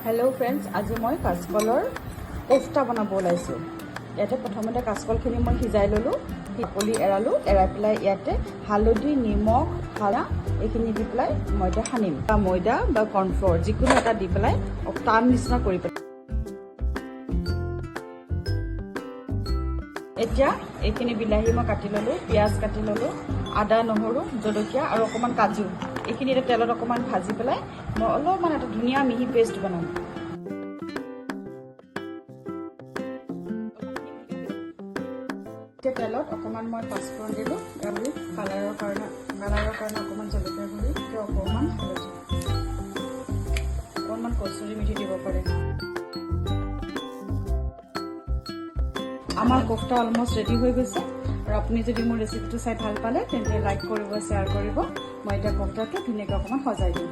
Hello friends, आज मैं काचकলৰ कोफ्ता बनाब ओलाइছোঁ। इते प्रथमते काचकलखिनि मैं सिजाई ललो, बाकলি एरालो, एराई पेলাই इते हालधि निमख हारा এইখিনি দি পেলাই মই এটা সানিম বা ময়দা বা কৰ্ণফ্লোৰ যিকোনো এটা দি পেলাই টান নিচিনা কৰি পেলাই এতিয়া এইখিনি বিলাহী মই কাটি ললো, পিয়াজ কাটি ললো, আদা নহৰু জলকীয়া আৰু অকমান কাজু এইখিনি এটা তেলত অকমান ভাজি পেলাই মই অলপমান এটা ধুনীয়া মিহি পেষ্ট বনাম। তেলত অকমান মই পাঁচফোৰণ দিলো আৰু কালাৰৰ কাৰণে অকমান জলকীয়া গুড়ি, অকমান হালধি, অকমান কচুৰি মিঠি দিব পাৰে। আমাৰ কোফটা অলমোষ্ট ৰেডি হৈ গৈছে আৰু আপুনি যদি মোৰ ৰেচিপিটো চাই ভাল পালে তেন্তে লাইক কৰিব, শ্বেয়াৰ কৰিব। মই এতিয়া কোফটাটো ধুনীয়াকৈ অকমান সজাই দিম।